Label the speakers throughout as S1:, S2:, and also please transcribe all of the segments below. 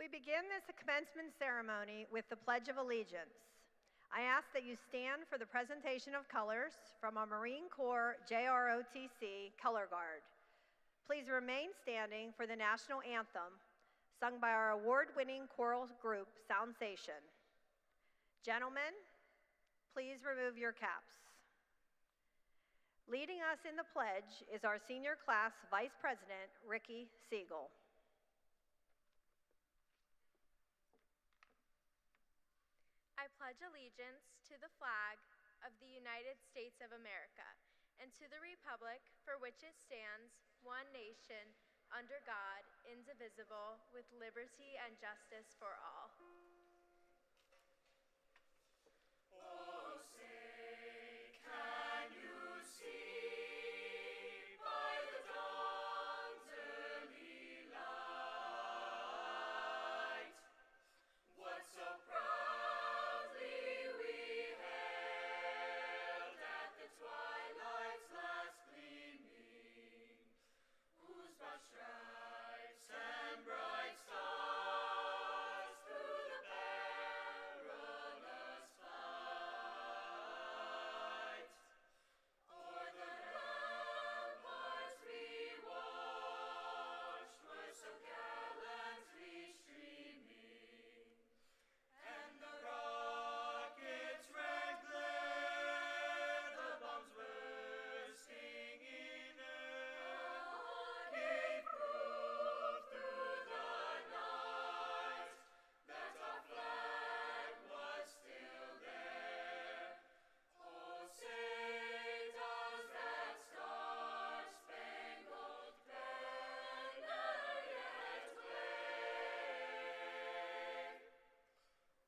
S1: We begin this commencement ceremony with the Pledge of Allegiance. I ask that you stand for the presentation of colors from our Marine Corps JROTC Color Guard. Please remain standing for the national anthem, sung by our award-winning choral group, Soundsation. Gentlemen, please remove your caps. Leading us in the pledge is our senior class Vice President, Ricky Siegel.
S2: I pledge allegiance to the flag of the United States of America and to the republic for which it stands, one nation, under God, indivisible, with liberty and justice for all.
S3: Oh, say, can you see by the dawn's early light what so proudly we hailed at the twilight's last gleaming, whose broad stripes and bright stars through the perilous fight o'er the ramparts we watched were so gallantly streaming, and the rocket's red glare, the bombs bursting in air, gave proof through the night that our flag was still there. Oh, say does that star-spangled banner yet wave?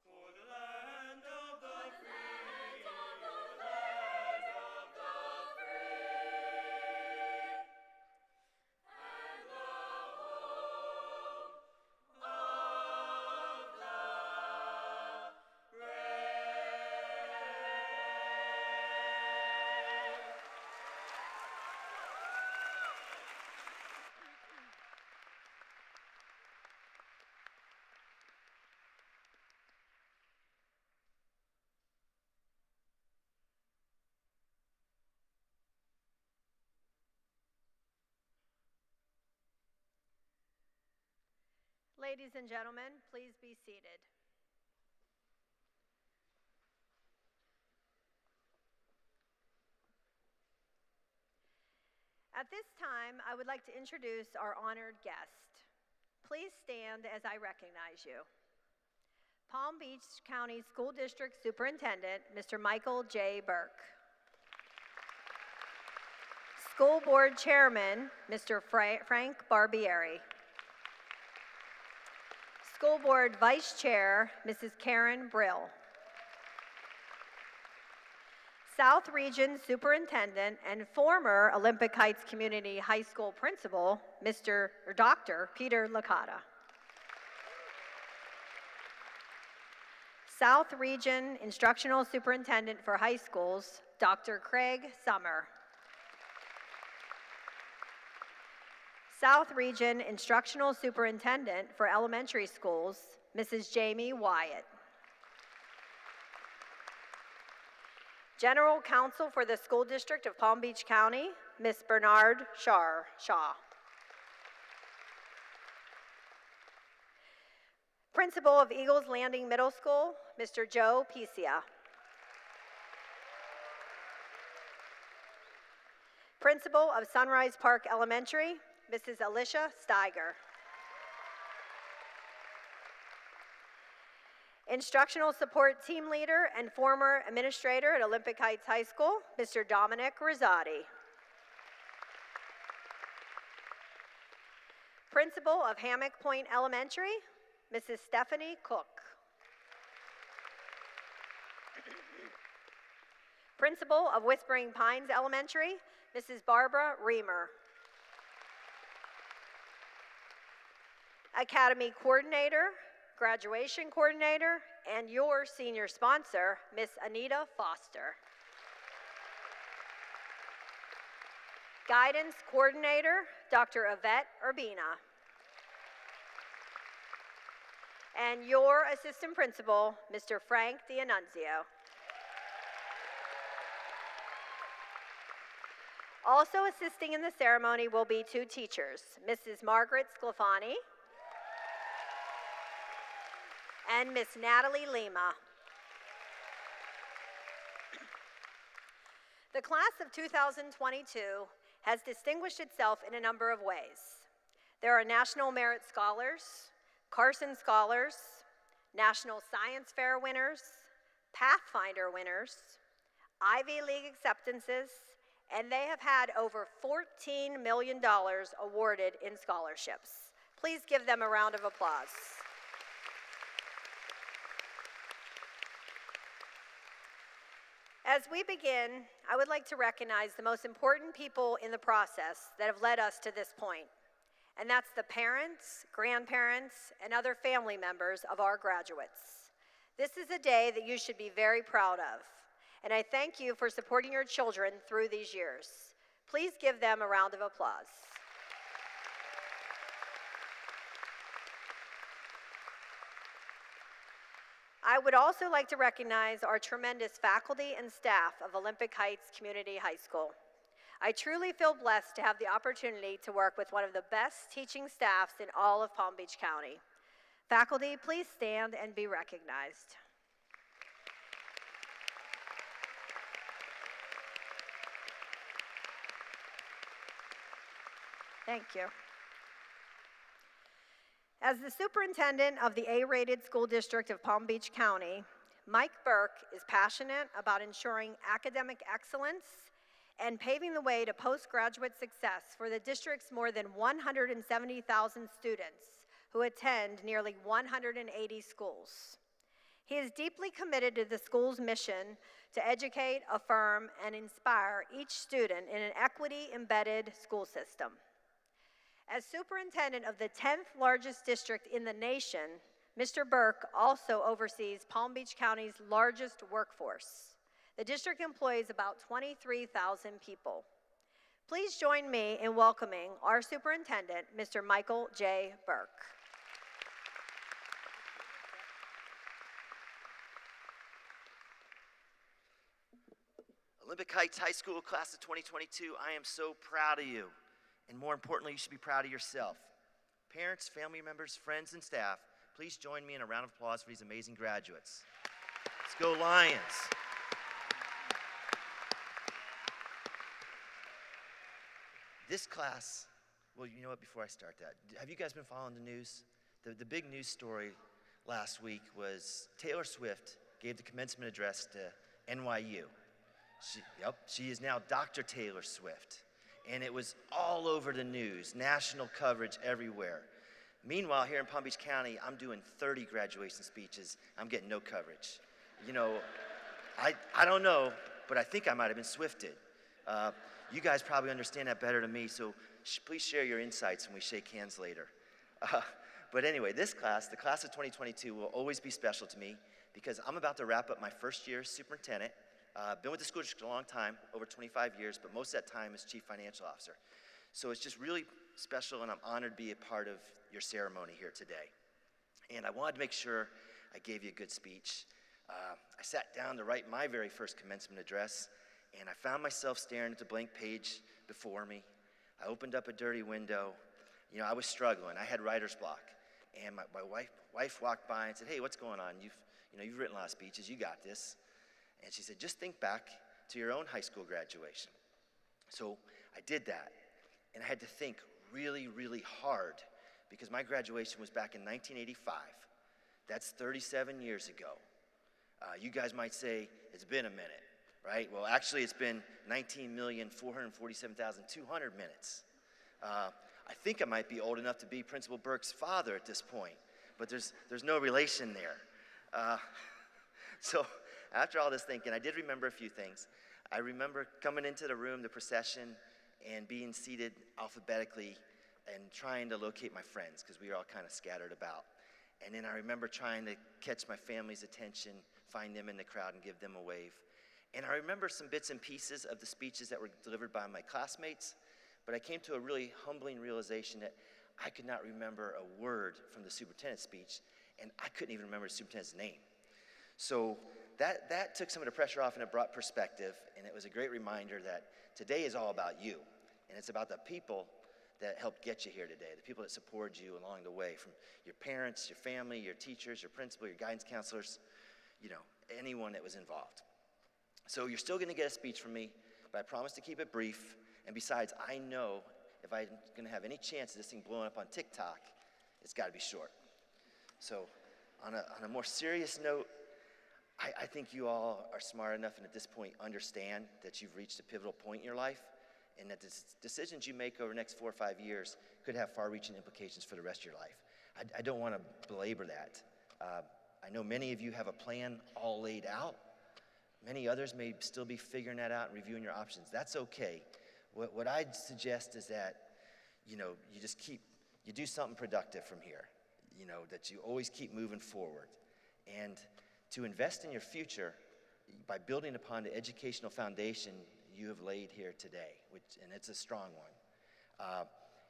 S3: For the land of the free, the land of the free, and the home of the brave.
S1: Ladies and gentlemen, please be seated. At this time, I would like to introduce our honored guest. Please stand as I recognize you. Palm Beach County School District Superintendent, Mr. Michael J. Burke. School Board Chairman, Mr. Frank Barbieri. School Board Vice Chair, Mrs. Karen Brill. South Region Superintendent and former Olympic Heights Community High School Principal, Dr. Peter Licata. South Region Instructional Superintendent for High Schools, Dr. Craig Summer. South Region Instructional Superintendent for Elementary Schools, Mrs. Jamie Wyatt. General Counsel for the School District of Palm Beach County, Ms. Bernard Shaw. Principal of Eagles Landing Middle School, Mr. Joe Pisia. Principal of Sunrise Park Elementary, Mrs. Alicia Steiger. Instructional Support Team Leader and former Administrator at Olympic Heights High School, Mr. Dominic Rosati. Principal of Hammock Point Elementary, Mrs. Stephanie Cook. Principal of Whispering Pines Elementary, Mrs. Barbara Reamer. Academy Coordinator, Graduation Coordinator, and your senior sponsor, Miss Anita Foster. Guidance Coordinator, Dr. Yvette Urbina. and your assistant principal, Mr. Frank D'Annunzio. Also assisting in the ceremony will be two teachers, Mrs. Margaret Sclafani and Miss Natalie Lima. The class of 2022 has distinguished itself in a number of ways. There are National Merit Scholars, Carson Scholars, National Science Fair winners, Pathfinder winners, Ivy League acceptances, and they have had over $14 million awarded in scholarships. Please give them a round of applause. As we begin, I would like to recognize the most important people in the process that have led us to this point, and that's the parents, grandparents, and other family members of our graduates. This is a day that you should be very proud of, and I thank you for supporting your children through these years. Please give them a round of applause. I would also like to recognize our tremendous faculty and staff of Olympic Heights Community High School. I truly feel blessed to have the opportunity to work with one of the best teaching staffs in all of Palm Beach County. Faculty, please stand and be recognized. Thank you. As the superintendent of the A-rated school district of Palm Beach County, Mike Burke is passionate about ensuring academic excellence and paving the way to postgraduate success for the district's more than 170,000 students who attend nearly 180 schools. He is deeply committed to the school's mission to educate, affirm, and inspire each student in an equity-embedded school system. As superintendent of the 10th largest district in the nation, Mr. Burke also oversees Palm Beach County's largest workforce. The district employs about 23,000 people. Please join me in welcoming our superintendent, Mr. Michael J. Burke.
S4: Olympic Heights High School class of 2022, I am so proud of you. And more importantly, you should be proud of yourself. Parents, family members, friends, and staff, please join me in a round of applause for these amazing graduates. Let's go Lions. This class, well, you know what, before I start that, have you guys been following the news? The big news story last week was Taylor Swift gave the commencement address to NYU. She is now Dr. Taylor Swift. And it was all over the news, national coverage everywhere. Meanwhile, here in Palm Beach County, I'm doing 30 graduation speeches. I'm getting no coverage. You know, I don't know, but I think I might have been Swifted. You guys probably understand that better than me, so please share your insights when we shake hands later. But anyway, this class, the class of 2022, will always be special to me because I'm about to wrap up my first year as superintendent. Been with the school district a long time, over 25 years, but most of that time as chief financial officer. So it's just really special, and I'm honored to be a part of your ceremony here today. And I wanted to make sure I gave you a good speech. I sat down to write my very first commencement address, and I found myself staring at the blank page before me. I opened up a dirty window. You know, I was struggling. I had writer's block. And my wife walked by and said, "Hey, what's going on? You've written a lot of speeches. You got this." And she said, "Just think back to your own high school graduation." So I did that, and I had to think really, really hard because my graduation was back in 1985. That's 37 years ago. You guys might say, it's been a minute, right? Well, actually, it's been 19,447,200 minutes. I think I might be old enough to be Principal Burke's father at this point, but there's no relation there. So after all this thinking, I did remember a few things. I remember coming into the room, the procession, and being seated alphabetically and trying to locate my friends because we were all kind of scattered about. And then I remember trying to catch my family's attention, find them in the crowd and give them a wave. And I remember some bits and pieces of the speeches that were delivered by my classmates, but I came to a really humbling realization that I could not remember a word from the superintendent's speech. and I couldn't even remember the superintendent's name. So that took some of the pressure off, and it brought perspective, and it was a great reminder that today is all about you, and it's about the people that helped get you here today, the people that supported you along the way, from your parents, your family, your teachers, your principal, your guidance counselors, anyone that was involved. So you're still going to get a speech from me, but I promise to keep it brief. And besides, I know if I'm going to have any chance of this thing blowing up on TikTok, it's got to be short. So on a more serious note, I think you all are smart enough and at this point understand that you've reached a pivotal point in your life, and that the decisions you make over the next 4 or 5 years could have far-reaching implications for the rest of your life. I don't want to belabor that. I know many of you have a plan all laid out. Many others may still be figuring that out and reviewing your options. That's okay. What I'd suggest is that, you do something productive from here, that you always keep moving forward. And to invest in your future by building upon the educational foundation you have laid here today, and it's a strong one.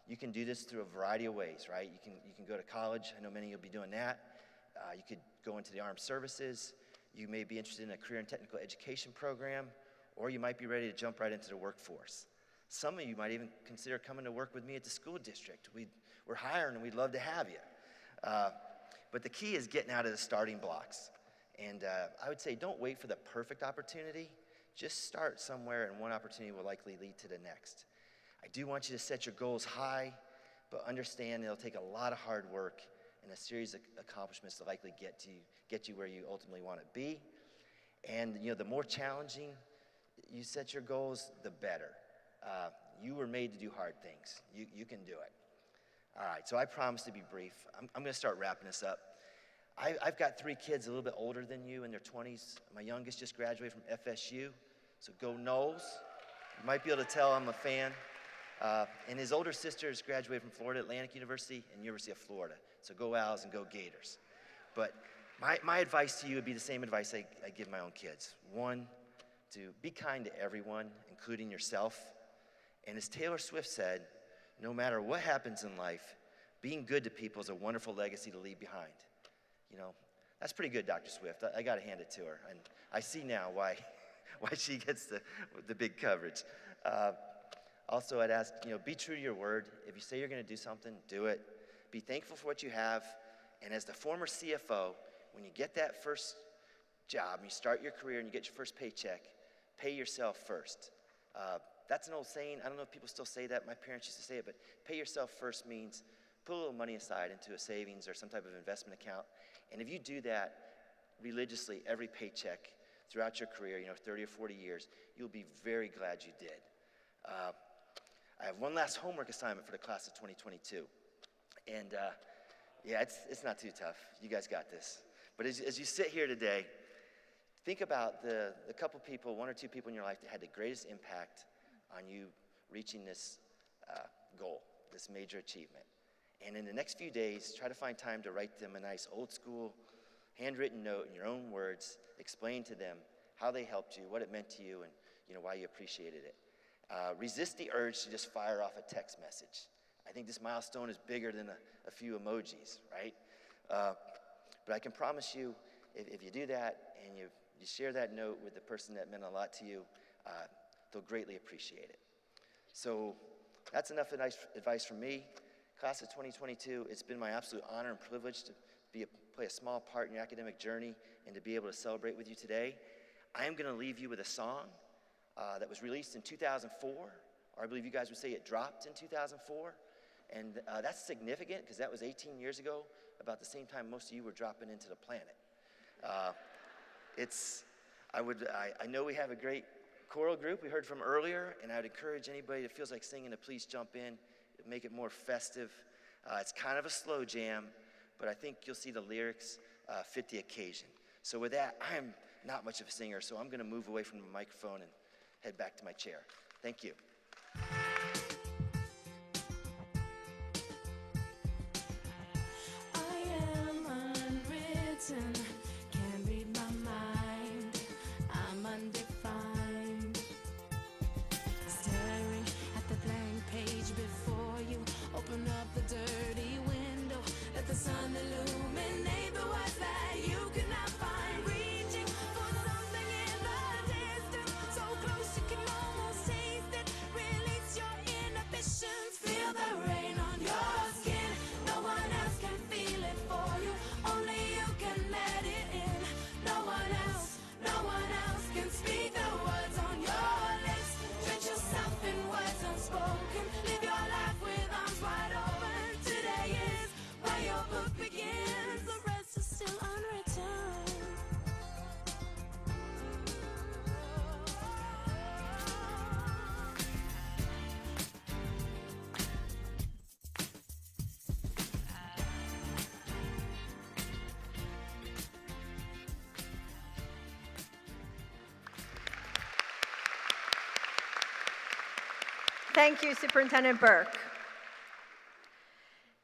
S4: You can do this through a variety of ways, right? You can go to college. I know many of you will be doing that. You could go into the armed services. You may be interested in a career and technical education program, or you might be ready to jump right into the workforce. Some of you might even consider coming to work with me at the school district. We're hiring and we'd love to have you. But the key is getting out of the starting blocks. And I would say don't wait for the perfect opportunity. Just start somewhere, and one opportunity will likely lead to the next. I do want you to set your goals high, but understand it'll take a lot of hard work and a series of accomplishments to likely get you where you ultimately want to be. And the more challenging you set your goals, the better. You were made to do hard things. You can do it. All right, so I promise to be brief. I'm going to start wrapping this up. I've got 3 kids a little bit older than you, in their 20s. My youngest just graduated from FSU, so go Noles. You might be able to tell I'm a fan. And his older sisters graduated from Florida Atlantic University and University of Florida, so go Owls and go Gators. But my advice to you would be the same advice I give my own kids. 1, to be kind to everyone, including yourself. And as Taylor Swift said, no matter what happens in life, being good to people is a wonderful legacy to leave behind. That's pretty good, Dr. Swift. I got to hand it to her. And I see now why she gets the big coverage. Also, I'd ask, be true to your word. If you say you're going to do something, do it. Be thankful for what you have. And as the former CFO, when you get that first job, and you start your career and you get your first paycheck, pay yourself first. That's an old saying. I don't know if people still say that. My parents used to say it, but pay yourself first means put a little money aside into a savings or some type of investment account. And if you do that religiously every paycheck throughout your career, 30 or 40 years, you'll be very glad you did. I have one last homework assignment for the class of 2022. And it's not too tough. You guys got this. But as you sit here today, think about the couple people, 1 or 2 people in your life that had the greatest impact on you reaching this goal, this major achievement. And in the next few days, try to find time to write them a nice old school handwritten note in your own words, explain to them how they helped you, what it meant to you, and why you appreciated it. Resist the urge to just fire off a text message. I think this milestone is bigger than a few emojis, right? But I can promise you, if you do that and you share that note with the person that meant a lot to you, they'll greatly appreciate it. So that's enough advice from me. Class of 2022, it's been my absolute honor and privilege to play a small part in your academic journey and to be able to celebrate with you today. I am going to leave you with a song that was released in 2004, or I believe you guys would say it dropped in 2004. And that's significant because that was 18 years ago, about the same time most of you were dropping into the planet. I know we have a great choral group we heard from earlier, and I'd encourage anybody that feels like singing to please jump in, make it more festive. It's kind of a slow jam, but I think you'll see the lyrics fit the occasion. So with that, I'm not much of a singer, so I'm going to move away from the microphone and head back to my chair. Thank you.
S5: I am unwritten, can't read my mind, I'm undefined. Staring at the blank page before you, open up the dirty window, let the sun illuminate the
S1: Thank you, Superintendent Burke.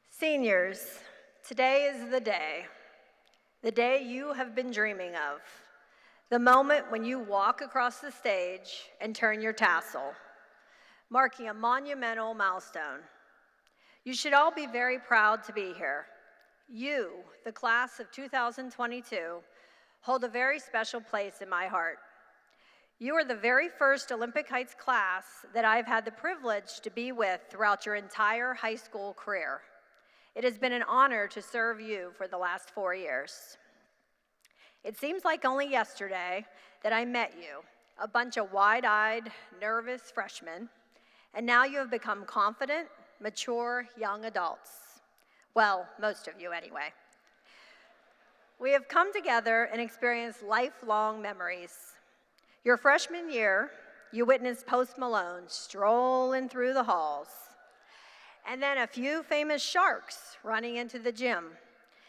S1: Seniors, today is the day you have been dreaming of, the moment when you walk across the stage and turn your tassel, marking a monumental milestone. You should all be very proud to be here. You, the class of 2022, hold a very special place in my heart. You are the very first Olympic Heights class that I've had the privilege to be with throughout your entire high school career. It has been an honor to serve you for the last 4 years. It seems like only yesterday that I met you, a bunch of wide-eyed, nervous freshmen, and now you have become confident, mature young adults. Well, most of you anyway. We have come together and experienced lifelong memories. Your freshman year, you witnessed Post Malone strolling through the halls, and then a few famous sharks running into the gym,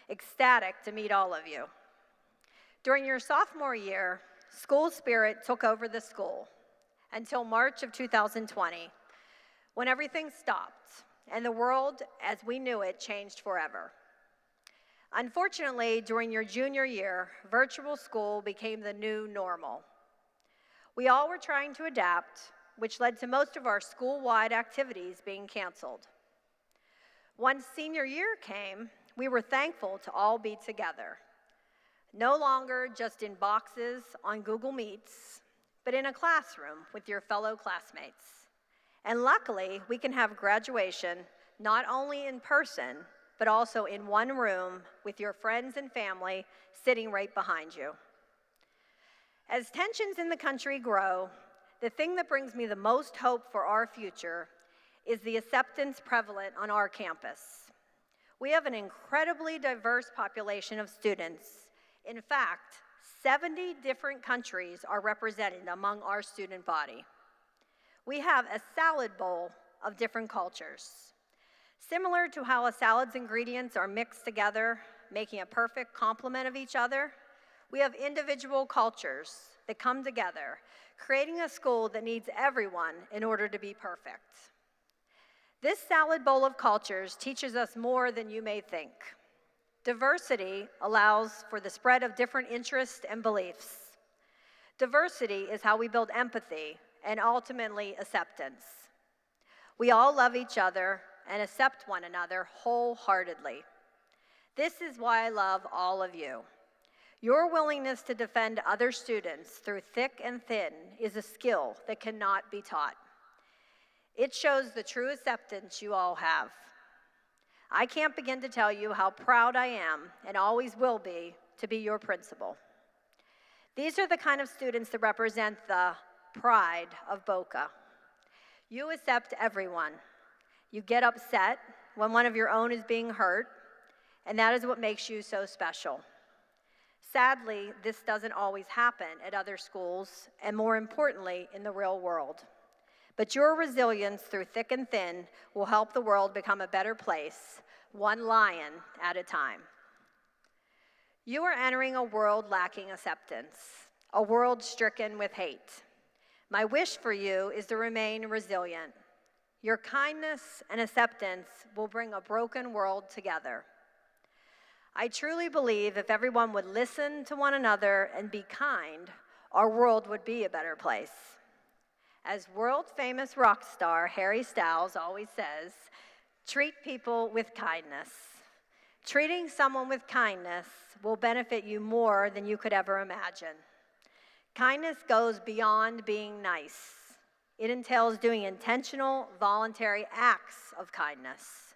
S1: ecstatic to meet all of you. During your sophomore year, school spirit took over the school until March of 2020, when everything stopped and the world as we knew it changed forever. Unfortunately, during your junior year, virtual school became the new normal. We all were trying to adapt, which led to most of our school-wide activities being canceled. Once senior year came, we were thankful to all be together. No longer just in boxes on Google Meets, but in a classroom with your fellow classmates. And luckily, we can have graduation not only in person, but also in one room with your friends and family sitting right behind you. As tensions in the country grow, the thing that brings me the most hope for our future is the acceptance prevalent on our campus. We have an incredibly diverse population of students. In fact, 70 different countries are represented among our student body. We have a salad bowl of different cultures. Similar to how a salad's ingredients are mixed together, making a perfect complement of each other, we have individual cultures that come together, creating a school that needs everyone in order to be perfect. This salad bowl of cultures teaches us more than you may think. Diversity allows for the spread of different interests and beliefs. Diversity is how we build empathy and ultimately acceptance. We all love each other and accept one another wholeheartedly. This is why I love all of you. Your willingness to defend other students through thick and thin is a skill that cannot be taught. It shows the true acceptance you all have. I can't begin to tell you how proud I am, and always will be, to be your principal. These are the kind of students that represent the pride of Boca. You accept everyone. You get upset when one of your own is being hurt, and that is what makes you so special. Sadly, this doesn't always happen at other schools, and more importantly, in the real world. But your resilience through thick and thin will help the world become a better place, one lion at a time. You are entering a world lacking acceptance, a world stricken with hate. My wish for you is to remain resilient. Your kindness and acceptance will bring a broken world together. I truly believe if everyone would listen to one another and be kind, our world would be a better place. As world-famous rock star Harry Styles always says, treat people with kindness. Treating someone with kindness will benefit you more than you could ever imagine. Kindness goes beyond being nice. It entails doing intentional, voluntary acts of kindness.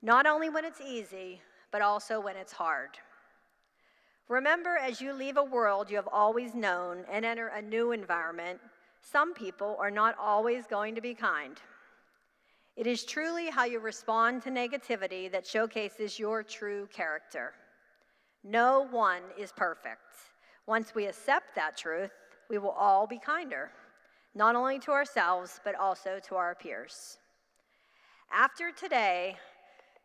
S1: Not only when it's easy, but also when it's hard. Remember, as you leave a world you have always known and enter a new environment, some people are not always going to be kind. It is truly how you respond to negativity that showcases your true character. No one is perfect. Once we accept that truth, we will all be kinder, not only to ourselves, but also to our peers. After today,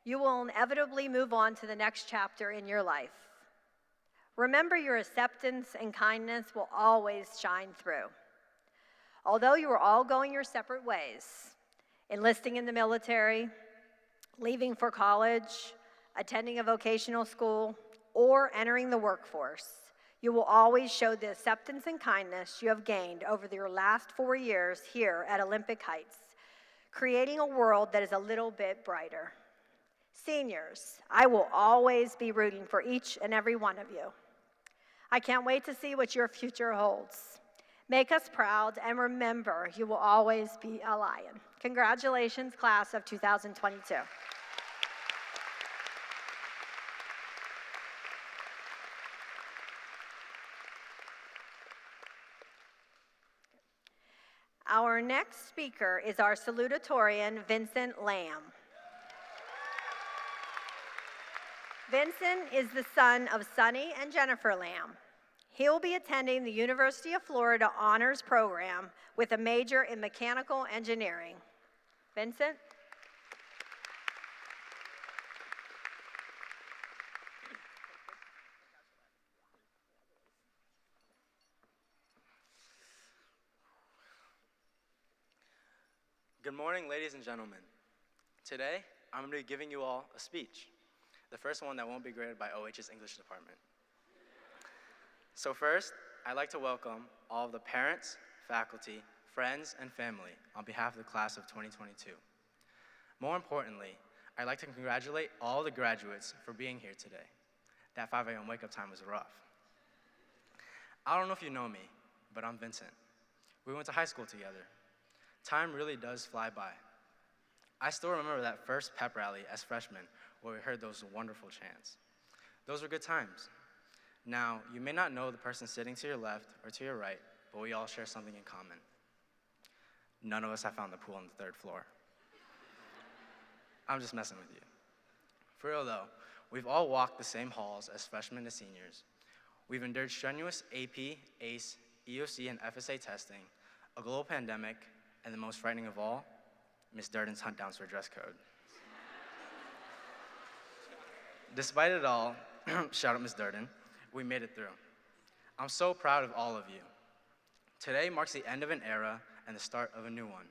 S1: you will inevitably move on to the next chapter in your life. Remember, your acceptance and kindness will always shine through. Although you are all going your separate ways, enlisting in the military, leaving for college, attending a vocational school, or entering the workforce, you will always show the acceptance and kindness you have gained over your last 4 years here at Olympic Heights, creating a world that is a little bit brighter. Seniors, I will always be rooting for each and every one of you. I can't wait to see what your future holds. Make us proud, and remember, you will always be a lion. Congratulations, class of 2022. Our next speaker is our salutatorian, Vincent Lamb. Vincent is the son of Sonny and Jennifer Lamb. He will be attending the University of Florida Honors Program with a major in mechanical engineering. Vincent?
S6: Good morning, ladies and gentlemen. Today, I'm going to be giving you all a speech, the first one that won't be graded by OH's English department. So first, I'd like to welcome all of the parents, faculty, friends, and family on behalf of the class of 2022. More importantly, I'd like to congratulate all the graduates for being here today. That 5 a.m. wake-up time was rough. I don't know if you know me, but I'm Vincent. We went to high school together. Time really does fly by. I still remember that first pep rally as freshmen where we heard those wonderful chants. Those were good times. Now, you may not know the person sitting to your left or to your right, but we all share something in common. None of us have found the pool on the 3rd floor. I'm just messing with you. For real though, we've all walked the same halls as freshmen to seniors. We've endured strenuous AP, ACE, EOC, and FSA testing, a global pandemic, and the most frightening of all, Ms. Durden's hunt downs for dress code. Despite it all, shout out Ms. Durden, we made it through. I'm so proud of all of you. Today marks the end of an era and the start of a new one.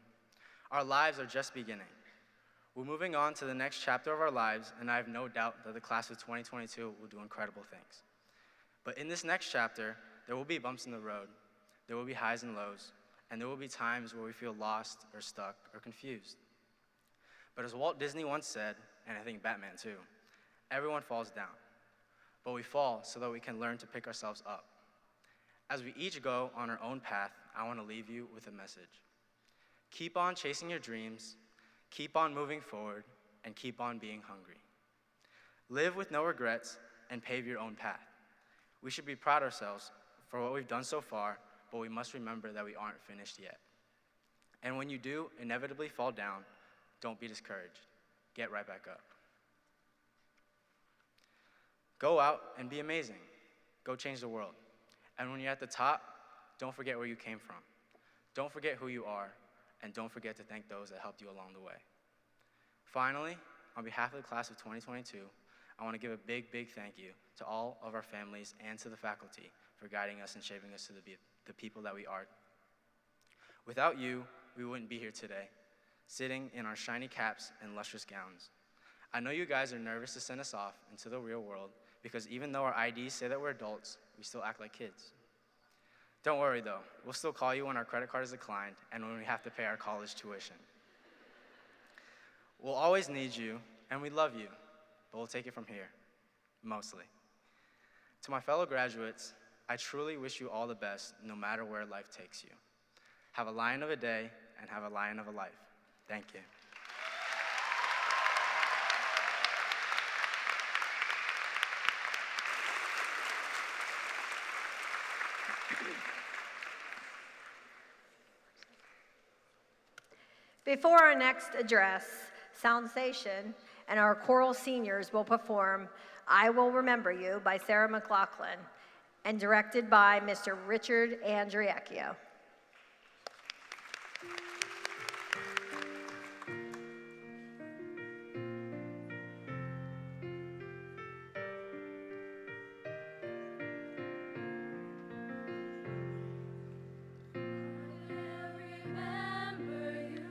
S6: Our lives are just beginning. We're moving on to the next chapter of our lives, and I have no doubt that the class of 2022 will do incredible things. But in this next chapter, there will be bumps in the road, there will be highs and lows, and there will be times where we feel lost or stuck or confused. But as Walt Disney once said, and I think Batman too, everyone falls down. But we fall so that we can learn to pick ourselves up. As we each go on our own path, I want to leave you with a message. Keep on chasing your dreams, keep on moving forward, and keep on being hungry. Live with no regrets and pave your own path. We should be proud of ourselves for what we've done so far, but we must remember that we aren't finished yet. And when you do inevitably fall down, don't be discouraged. Get right back up. Go out and be amazing. Go change the world. And when you're at the top, don't forget where you came from. Don't forget who you are, and don't forget to thank those that helped you along the way. Finally, on behalf of the class of 2022, I want to give a big, big thank you to all of our families and to the faculty for guiding us and shaping us to the people that we are. Without you, we wouldn't be here today, sitting in our shiny caps and lustrous gowns. I know you guys are nervous to send us off into the real world because even though our IDs say that we're adults, we still act like kids. Don't worry though, we'll still call you when our credit card is declined and when we have to pay our college tuition. We'll always need you, and we love you, but we'll take it from here, mostly. To my fellow graduates, I truly wish you all the best, no matter where life takes you. Have a lion of a day, and have a lion of a life. Thank you.
S1: Before our next address, Soundsation and our choral seniors will perform I Will Remember You by Sarah McLachlan and directed by Mr. Richard Andriecchio.
S5: Remember you.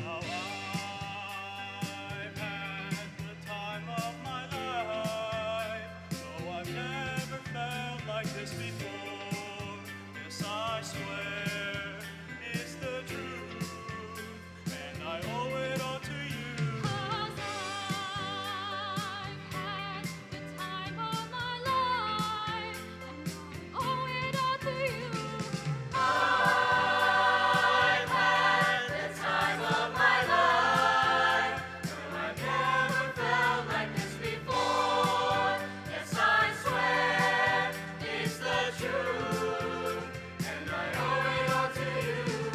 S3: Now I've had the time of my life, though I've never felt like this before. This I swear is the truth, and I owe it all to you.
S7: 'Cause I've had the time of my life, and I owe it all to you.
S3: I've had the time of my life, though I've never felt like this before. Yes, I swear it's the truth, and I owe it all to you.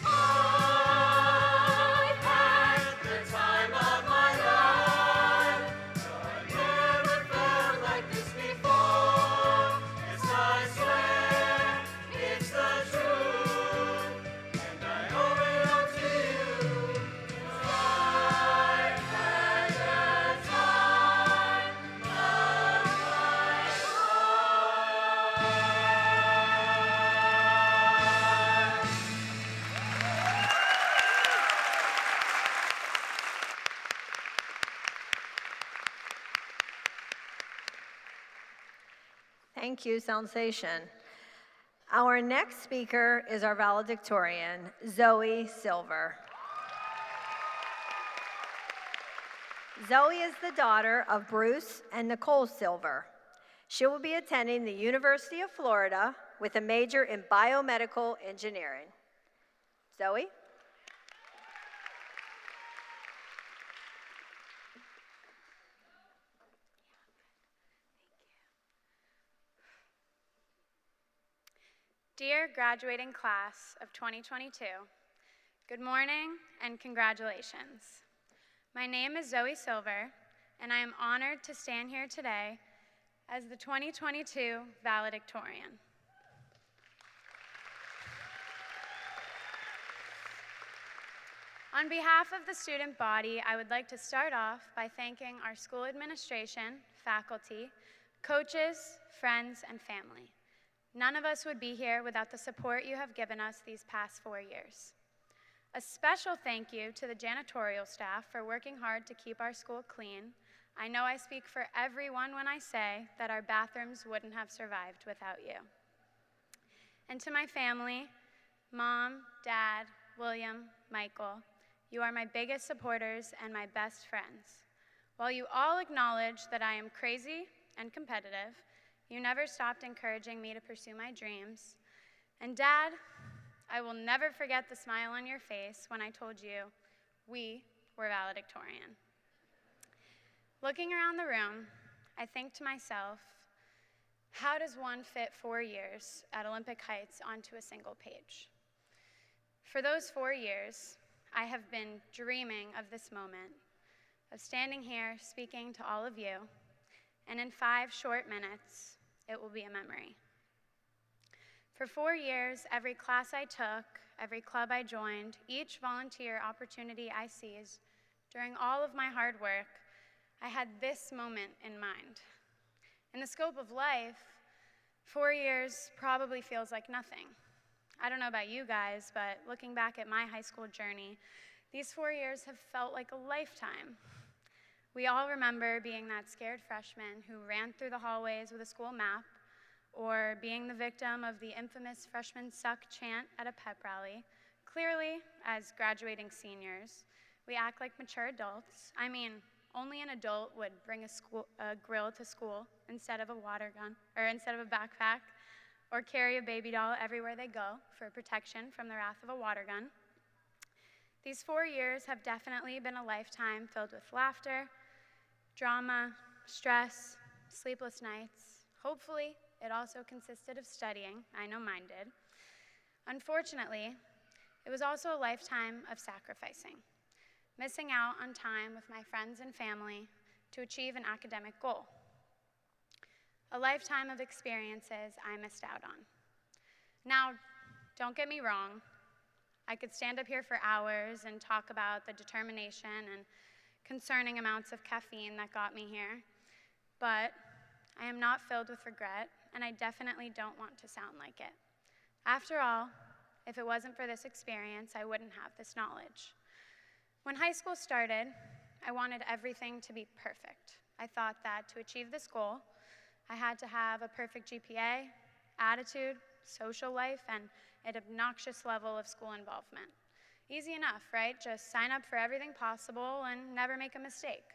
S3: I've had the time of my life, though I've never felt like this before. Yes, I swear it's the truth, and I owe it all to you. I've had the time of my life.
S1: Thank you, Sensation. Our next speaker is our valedictorian, Zoe Silver. Zoe is the daughter of Bruce and Nicole Silver. She will be attending the University of Florida with a major in biomedical engineering. Zoe?
S8: Dear graduating class of 2022, good morning and congratulations. My name is Zoe Silver, and I am honored to stand here today as the 2022 valedictorian. On behalf of the student body, I would like to start off by thanking our school administration, faculty, coaches, friends, and family. None of us would be here without the support you have given us these past 4 years. A special thank you to the janitorial staff for working hard to keep our school clean. I know I speak for everyone when I say that our bathrooms wouldn't have survived without you. And to my family, Mom, Dad, William, Michael, you are my biggest supporters and my best friends. While you all acknowledge that I am crazy and competitive, you never stopped encouraging me to pursue my dreams. And Dad, I will never forget the smile on your face when I told you we were valedictorian. Looking around the room, I think to myself, how does one fit 4 years at Olympic Heights onto a single page? For those 4 years, I have been dreaming of this moment, of standing here speaking to all of you, and in 5 short minutes, it will be a memory. For 4 years, every class I took, every club I joined, each volunteer opportunity I seized, during all of my hard work, I had this moment in mind. In the scope of life, 4 years probably feels like nothing. I don't know about you guys, but looking back at my high school journey, these 4 years have felt like a lifetime. We all remember being that scared freshman who ran through the hallways with a school map, or being the victim of the infamous freshman suck chant at a pep rally. Clearly, as graduating seniors, we act like mature adults. I mean, only an adult would bring a grill to school instead of a water gun, or instead of a backpack, or carry a baby doll everywhere they go for protection from the wrath of a water gun. These 4 years have definitely been a lifetime filled with laughter, drama, stress, sleepless nights. Hopefully, it also consisted of studying. I know mine did. Unfortunately, it was also a lifetime of sacrificing, missing out on time with my friends and family to achieve an academic goal. A lifetime of experiences I missed out on. Now, don't get me wrong. I could stand up here for hours and talk about the determination and concerning amounts of caffeine that got me here, but I am not filled with regret, and I definitely don't want to sound like it. After all, if it wasn't for this experience, I wouldn't have this knowledge. When high school started, I wanted everything to be perfect. I thought that to achieve this goal, I had to have a perfect GPA, attitude, social life, and an obnoxious level of school involvement. Easy enough, right? Just sign up for everything possible and never make a mistake.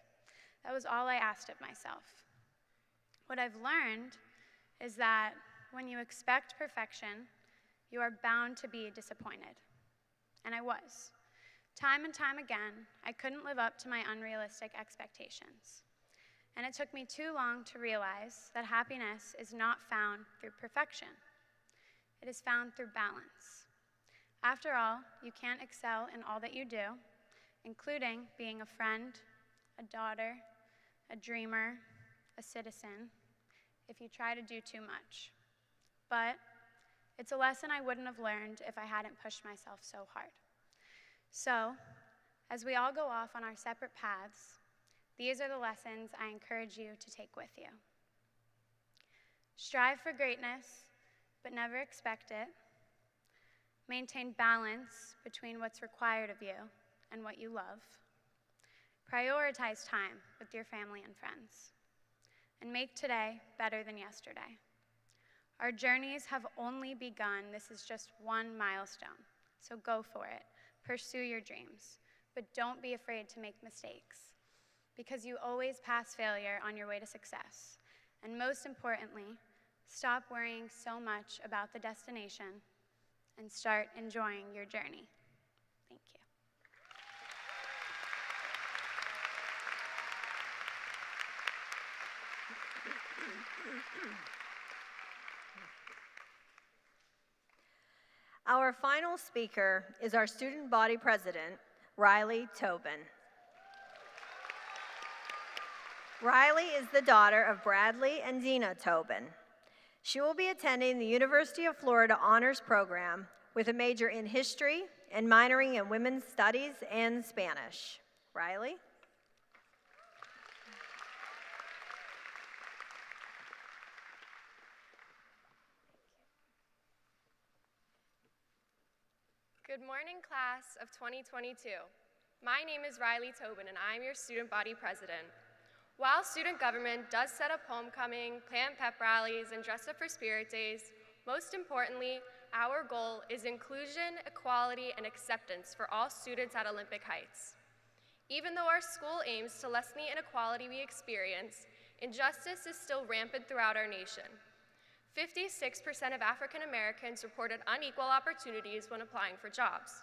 S8: That was all I asked of myself. What I've learned is that when you expect perfection, you are bound to be disappointed. And I was. Time and time again, I couldn't live up to my unrealistic expectations. And it took me too long to realize that happiness is not found through perfection. It is found through balance. After all, you can't excel in all that you do, including being a friend, a daughter, a dreamer, a citizen, if you try to do too much. But it's a lesson I wouldn't have learned if I hadn't pushed myself so hard. So, as we all go off on our separate paths, these are the lessons I encourage you to take with you. Strive for greatness, but never expect it. Maintain balance between what's required of you and what you love. Prioritize time with your family and friends. And make today better than yesterday. Our journeys have only begun. This is just one milestone. So go for it. Pursue your dreams. But don't be afraid to make mistakes, because you always pass failure on your way to success. And most importantly, stop worrying so much about the destination and start enjoying your journey. Thank you.
S1: Our final speaker is our student body president, Riley Tobin. Riley is the daughter of Bradley and Dina Tobin. She will be attending the University of Florida Honors Program with a major in history and minoring in women's studies and Spanish. Riley?
S9: Good morning, class of 2022. My name is Riley Tobin, and I'm your student body president. While student government does set up homecoming, plan pep rallies, and dress up for spirit days, most importantly, our goal is inclusion, equality, and acceptance for all students at Olympic Heights. Even though our school aims to lessen the inequality we experience, injustice is still rampant throughout our nation. 56% of African Americans reported unequal opportunities when applying for jobs.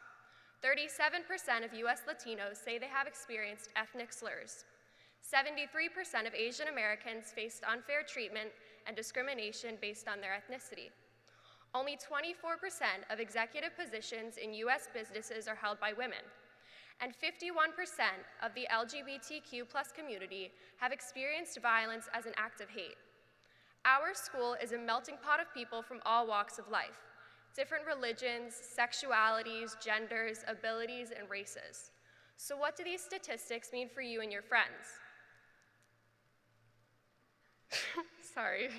S9: 37% of US Latinos say they have experienced ethnic slurs. 73% of Asian Americans faced unfair treatment and discrimination based on their ethnicity. Only 24% of executive positions in US businesses are held by women, and 51% of the LGBTQ+ community have experienced violence as an act of hate. Our school is a melting pot of people from all walks of life, different religions, sexualities, genders, abilities, and races. So what do these statistics mean for you and your friends? Sorry.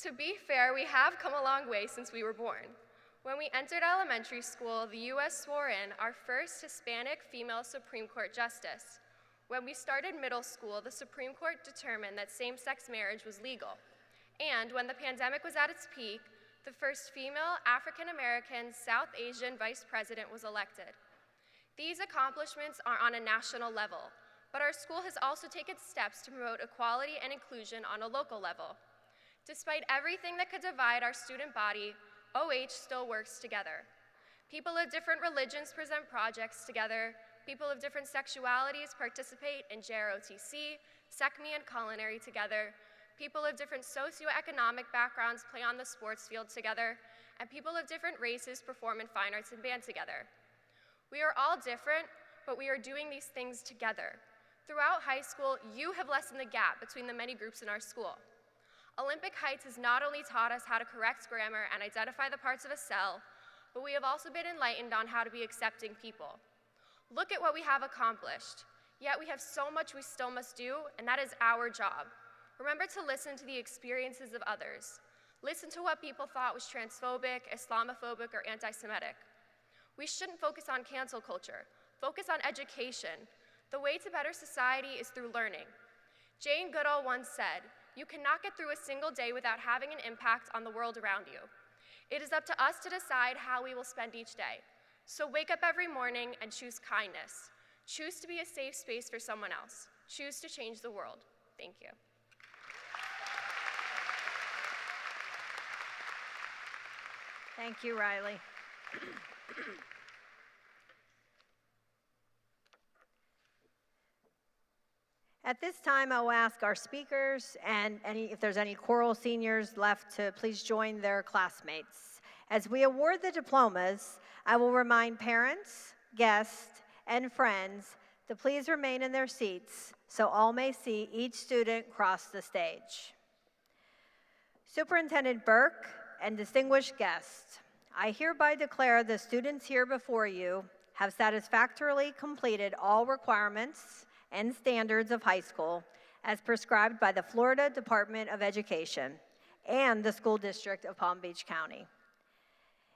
S9: To be fair, we have come a long way since we were born. When we entered elementary school, the US swore in our first Hispanic female Supreme Court justice. When we started middle school, the Supreme Court determined that same-sex marriage was legal. And when the pandemic was at its peak, the first female African-American South Asian vice president was elected. These accomplishments are on a national level, but our school has also taken steps to promote equality and inclusion on a local level. Despite everything that could divide our student body, OH still works together. People of different religions present projects together. People of different sexualities participate in JROTC, SECME, and culinary together. People of different socioeconomic backgrounds play on the sports field together, and people of different races perform in fine arts and band together. We are all different, but we are doing these things together. Throughout high school, you have lessened the gap between the many groups in our school. Olympic Heights has not only taught us how to correct grammar and identify the parts of a cell, but we have also been enlightened on how to be accepting people. Look at what we have accomplished, yet we have so much we still must do, and that is our job. Remember to listen to the experiences of others. Listen to what people thought was transphobic, Islamophobic, or anti-Semitic. We shouldn't focus on cancel culture. Focus on education. The way to better society is through learning. Jane Goodall once said, "You cannot get through a single day without having an impact on the world around you." It is up to us to decide how we will spend each day. So wake up every morning and choose kindness. Choose to be a safe space for someone else. Choose to change the world. Thank you.
S1: Thank you, Riley. At this time, I'll ask our speakers and if there's any choral seniors left to please join their classmates. As we award the diplomas, I will remind parents, guests, and friends to please remain in their seats so all may see each student cross the stage. Superintendent Burke and distinguished guests, I hereby declare the students here before you have satisfactorily completed all requirements and standards of high school as prescribed by the Florida Department of Education and the School District of Palm Beach County.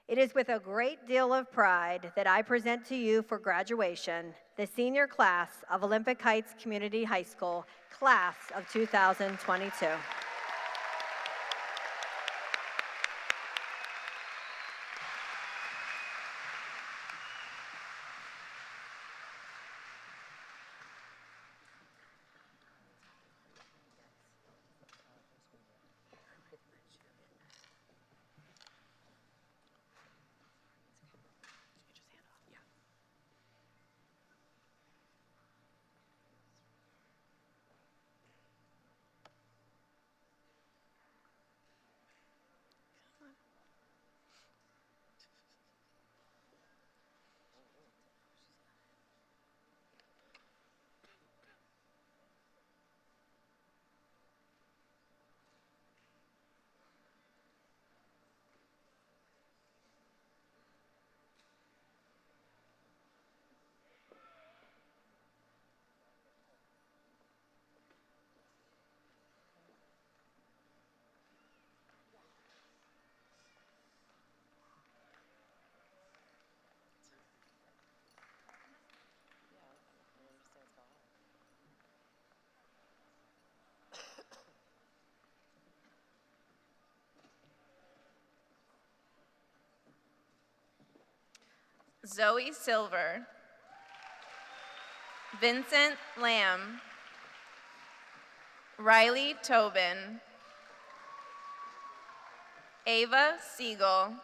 S1: It is with a great deal of pride that I present to you for graduation the senior class of Olympic Heights Community High School, class of 2022.
S10: Zoe Silver, Vincent Lamb, Riley Tobin, Ava Siegel,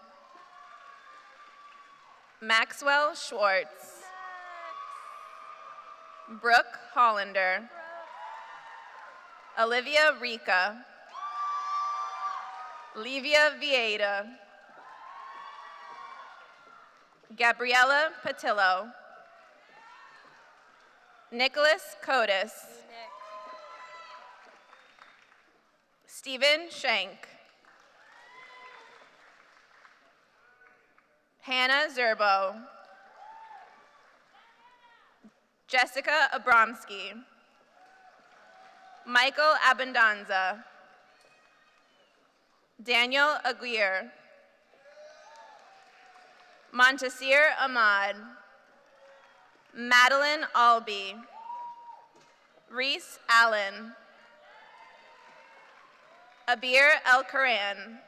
S10: Maxwell Schwartz, Brooke Hollander, Olivia Rica, Livia Vieda, Gabriella Patillo, Nicholas Cotis, Stephen Schenk, Hannah Zerbo, Jessica Abramsky, Michael Abundanza, Daniel Aguirre, Montasir Ahmad, Madeline Albee, Reese Allen. Abir El Karan.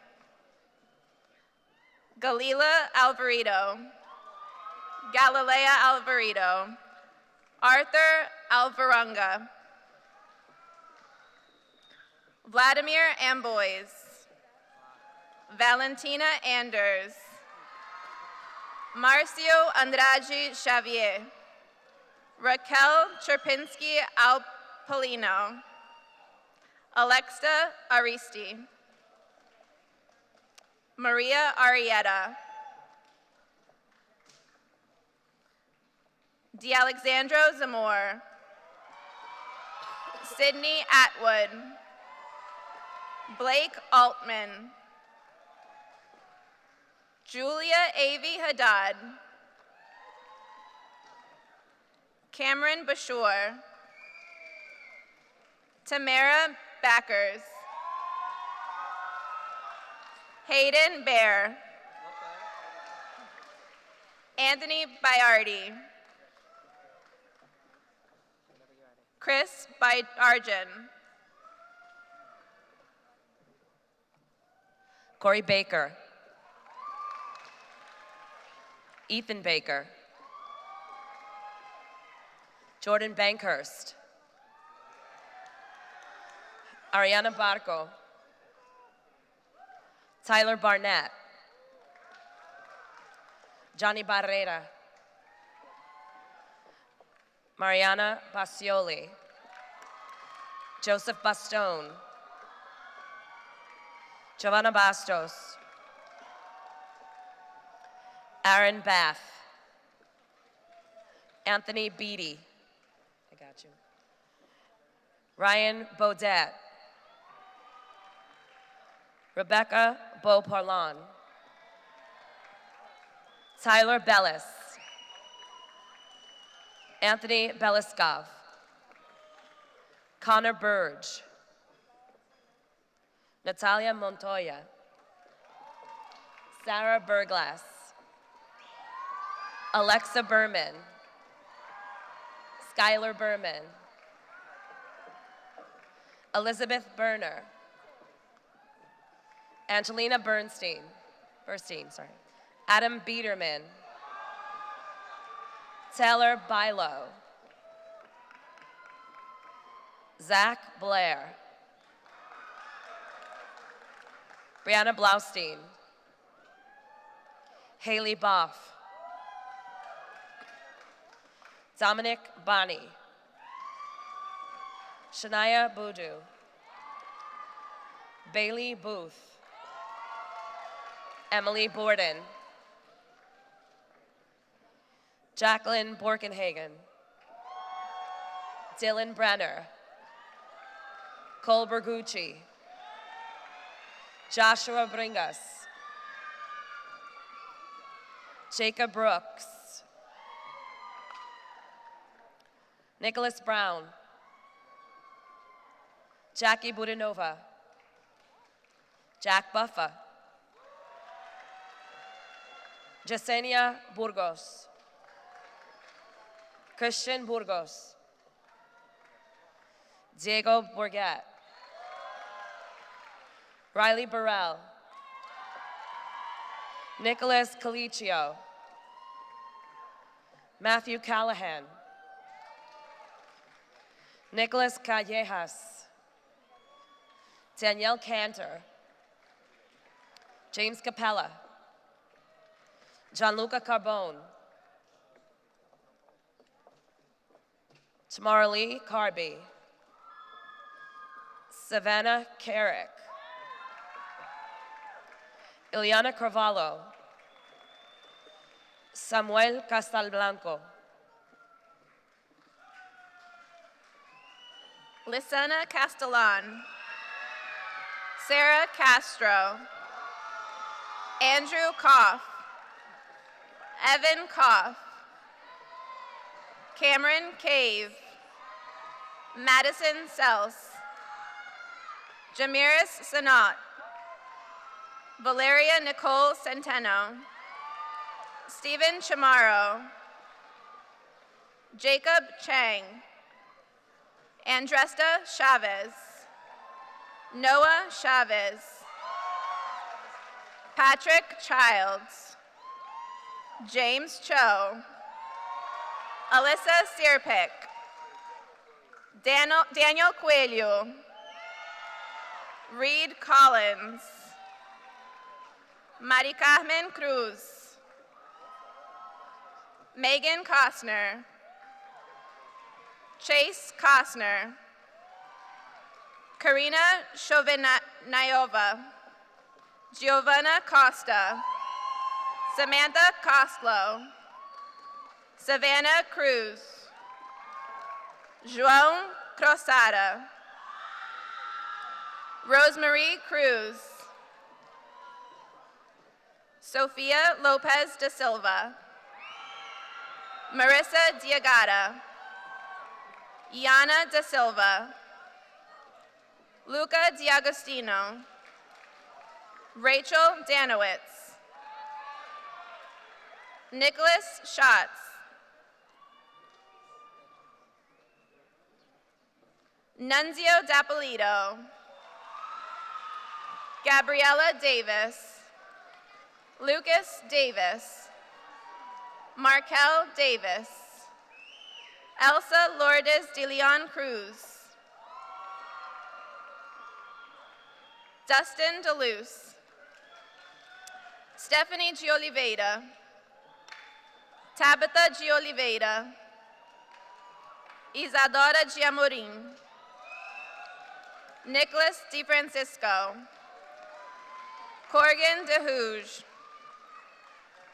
S10: Galila Alvarito. Galilea Alvarito. Arthur Alvaranga. Vladimir Amboys. Valentina Anders. Marcio Andrade Xavier. Raquel Cherpinsky Alpolino. Alexa Aristi. Maria Arietta. DeAlexandro Zamor. Sydney Atwood. Blake Altman. Julia Avi Haddad. Cameron Bashur. Tamara Backers. Hayden Bear. Anthony Bayardi. Chris Arjun.
S11: Corey Baker. Ethan Baker. Jordan Bankhurst. Ariana Barco. Tyler Barnett. Johnny Barrera. Mariana Basioli. Joseph Bastone. Giovanna Bastos. Aaron Bath. Anthony Beatty. I got you. Ryan Baudet. Rebecca Beauparlon. Tyler Bellis. Anthony Beliskov. Connor Burge. Natalia Montoya. Sarah Burglass. Alexa Berman. Skylar Berman. Elizabeth Berner. Angelina Bernstein. Adam Biederman. Taylor Bilo. Zach Blair. Brianna Blaustein. Haley Boff. Dominic Bonney. Shania Boudou. Bailey Booth. Emily Borden. Jacqueline Borkenhagen. Dylan Brenner. Cole Bergucci. Joshua Bringas. Jacob Brooks. Nicholas Brown. Jackie Budanova. Jack Buffa. Yesenia Burgos. Christian Burgos. Diego Bourget. Riley Burrell. Nicholas Calicio. Matthew Callahan. Nicholas Callejas. Danielle Cantor. James Capella. Gianluca Carbone. Tamara Lee Carby. Savannah Carrick. Ileana Carvalho. Samuel Castelblanco.
S10: Lisana Castellan. Sarah Castro. Andrew Koff. Evan Koff. Cameron Cave. Madison Sels. Jamiris Sanat. Valeria Nicole Centeno. Stephen Chamorro. Jacob Chang. Andresta Chavez, Noah Chavez, Patrick Childs, James Cho, Alyssa Sirpick, Daniel Coelho, Reed Collins, Mari Carmen Cruz, Megan Costner, Chase Costner, Karina Shovenayova, Giovanna Costa, Samantha Costlow, Savannah Cruz, João Crosada, Rosemarie Cruz, Sofia Lopez da Silva, Marissa Diagata, Iana da Silva, Luca Diagostino, Rachel Danowitz, Nicholas Schatz, Nunzio Dapolito, Gabriella Davis, Lucas Davis, Markel Davis, Elsa Lourdes de Leon Cruz, Dustin DeLuce, Stephanie Gioliveira, Tabitha Gioliveira, Isadora Giamorin, Nicholas DeFrancisco, Corgan DeHooge,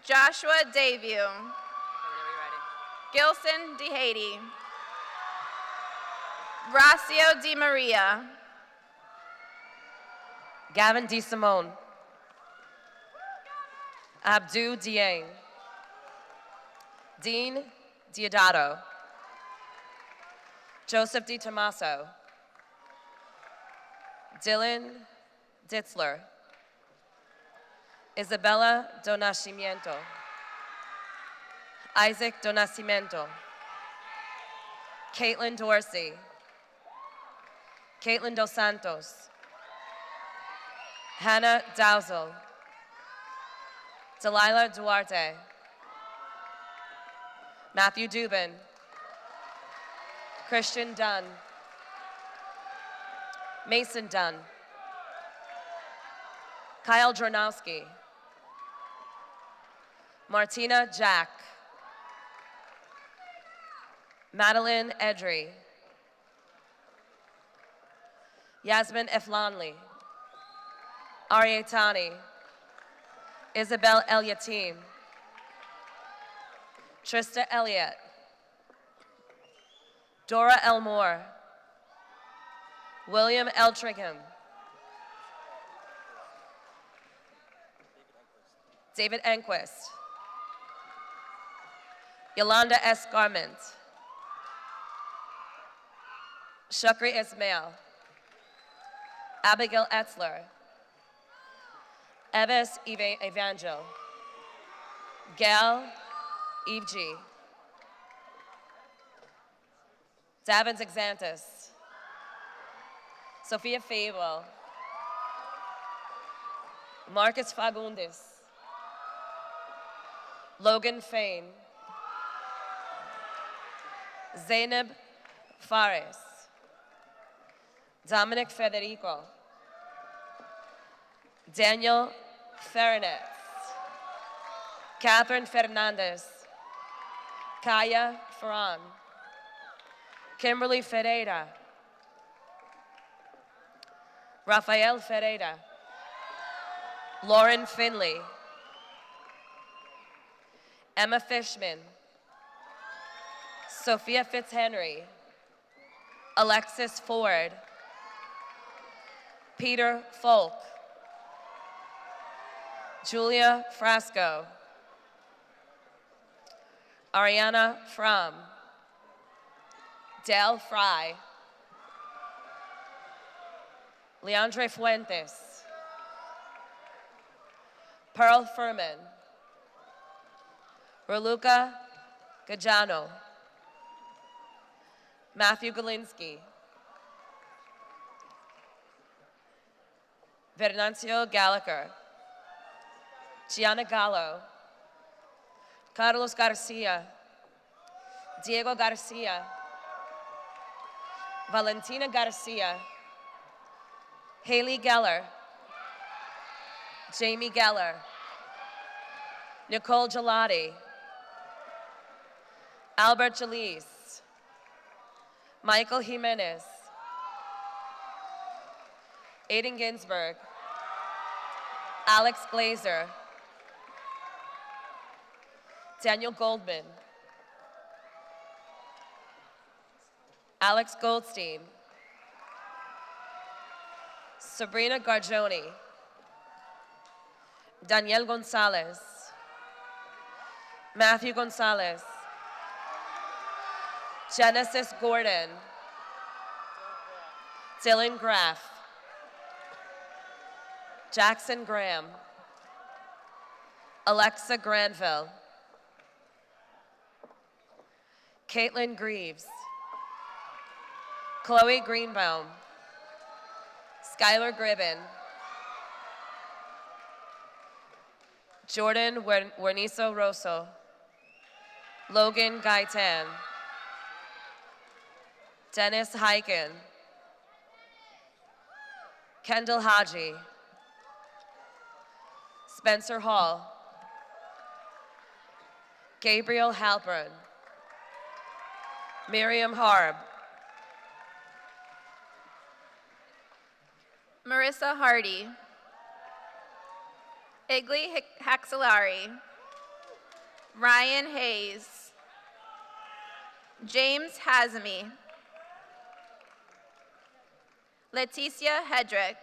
S10: Joshua Daview, Gilson DeHady, Rocio Di Maria,
S11: Gavin DeSimone, Abdu Dieng, Dean Diodato, Joseph Di Tommaso, Dylan Ditzler, Isabella Do Nascimento, Isaac Do Nascimento, Caitlin Dorsey, Caitlin Dos Santos, Hannah Dowsel, Delilah Duarte, Matthew Dubin, Christian Dunn, Mason Dunn, Kyle Dronowski, Martina Jack, Madeline Edry, Yasmin Eflanli, Arietani, Isabel El Yatim, Trista Elliott, Dora Elmore, William L. Trigham, David Enquist, Yolanda S. Garment, Shukri Ismail, Abigail Etzler, Eves Evangel, Gail Eve G, Davins Exantis, Sophia Fable, Marcus Fagundis, Logan Fain, Zainab Fares, Dominic Federico, Daniel Fernandez, Catherine Fernandez, Kaya Ferran, Kimberly Ferreira, Rafael Ferreira, Lauren Finley, Emma Fishman, Sophia Fitzhenry, Alexis Ford, Peter Folk, Julia Frasco, Ariana Fromm, Dale Fry, Leandre Fuentes, Pearl Furman, Raluca Gajano, Matthew Galinsky, Venancio Gallagher, Gianna Gallo, Carlos Garcia, Diego Garcia, Valentina Garcia, Haley Geller, Jamie Geller, Nicole Gelati, Albert Jalise, Michael Jimenez, Aiden Ginsberg, Alex Glazer, Daniel Goldman, Alex Goldstein, Sabrina Gargioni, Daniel Gonzalez, Matthew Gonzalez, Genesis Gordon, Dylan Graff, Jackson Graham, Alexa Granville, Caitlin Greaves, Chloe Greenbaum, Skylar Gribben, Jordan Werniso Rosso, Logan Gaitan, Dennis Heiken, Kendall Haji, Spencer Hall, Gabriel Halpern, Miriam Harb,
S10: Marissa Hardy, Igli Haxilari, Ryan Hayes, James Hazmi, Leticia Hedrick,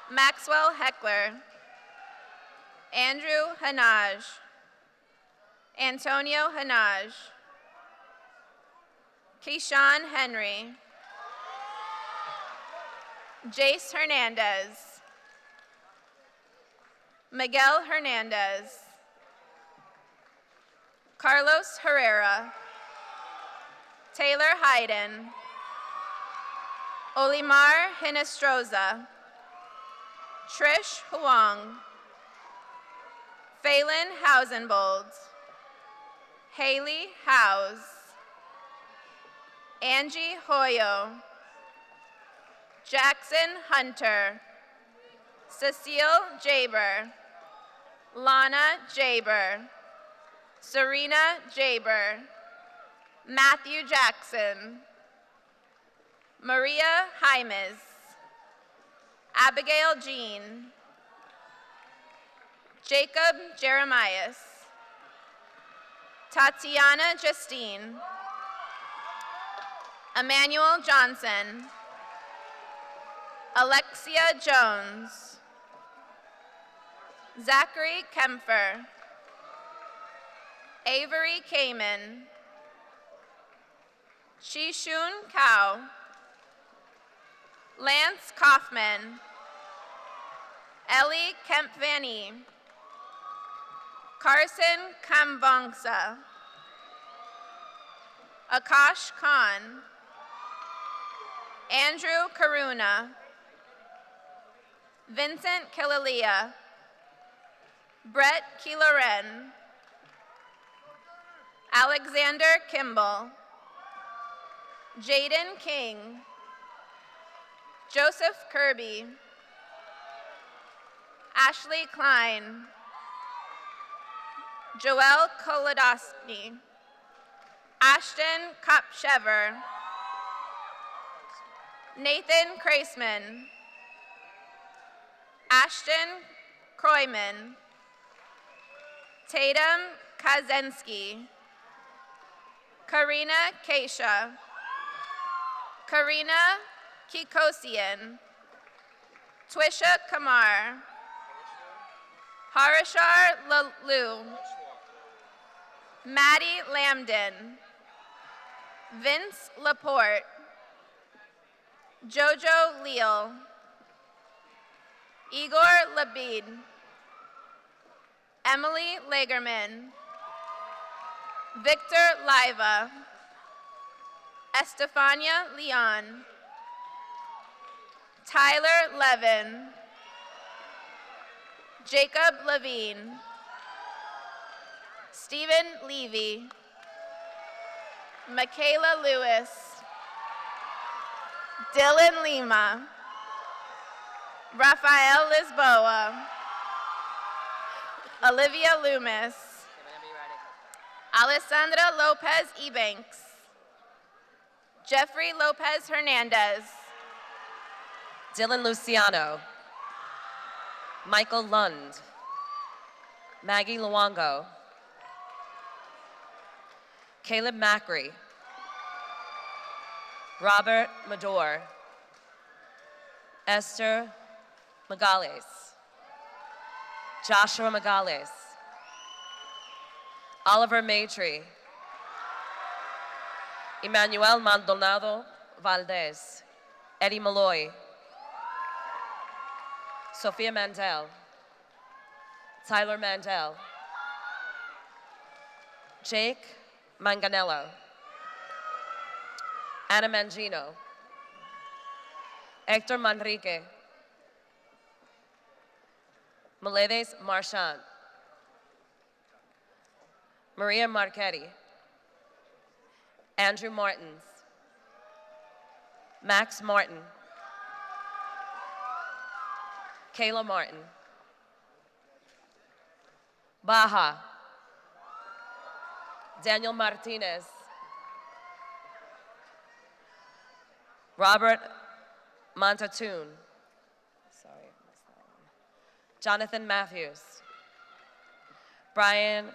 S10: Maxwell Heckler, Andrew Hanaj, Antonio Hanaj, Keyshawn Henry, Jace Hernandez, Miguel Hernandez, Carlos Herrera, Taylor Hayden, Olimar Hinestroza, Trish Huang, Phelan Hausenbold, Haley Howes, Angie Hoyo, Jackson Hunter, Cecile Jaber, Lana Jaber, Serena Jaber, Matthew Jackson, Maria Jaimes, Abigail Jean, Jacob Jeremias, Tatiana Justine, Emmanuel Johnson, Alexia Jones, Zachary Kempfer, Avery Kamen, Shishun Kao, Lance Kaufman, Ellie Kempvani, Carson Kambongsa, Akash Khan, Andrew Karuna, Vincent Kilalia, Brett Keeloren, Alexander Kimball, Jaden King, Joseph Kirby, Ashley Klein, Joelle Kolodosny, Ashton Kopshever, Nathan Kreisman, Ashton Kroyman, Tatum Kazensky, Karina Keisha, Karina Kikosian, Twisha Kamar, Harishar Lalu, Maddie Lambden, Vince Laporte, Jojo Leal, Igor Labid, Emily Lagerman, Victor Leiva, Estefania Leon, Tyler Levin, Jacob Levine, Stephen Levy, Michaela Lewis, Dylan Lima, Rafael Lisboa, Olivia Loomis, Alessandra Lopez Ebanks, Jeffrey Lopez Hernandez,
S11: Dylan Luciano, Michael Lund, Maggie Luongo, Caleb Macri, Robert Mador, Esther Magales, Joshua Magales, Oliver Maitre, Emmanuel Maldonado Valdez, Eddie Malloy, Sophia Mandel, Tyler Mandel, Jake Manganello, Anna Mangino, Hector Manrique, Meledes Marchand, Maria Marchetti, Andrew Martins, Max Martin, Kayla Martin, Baja, Daniel Martinez, Robert Montatoon, sorry, I missed that one. Jonathan Matthews, Brian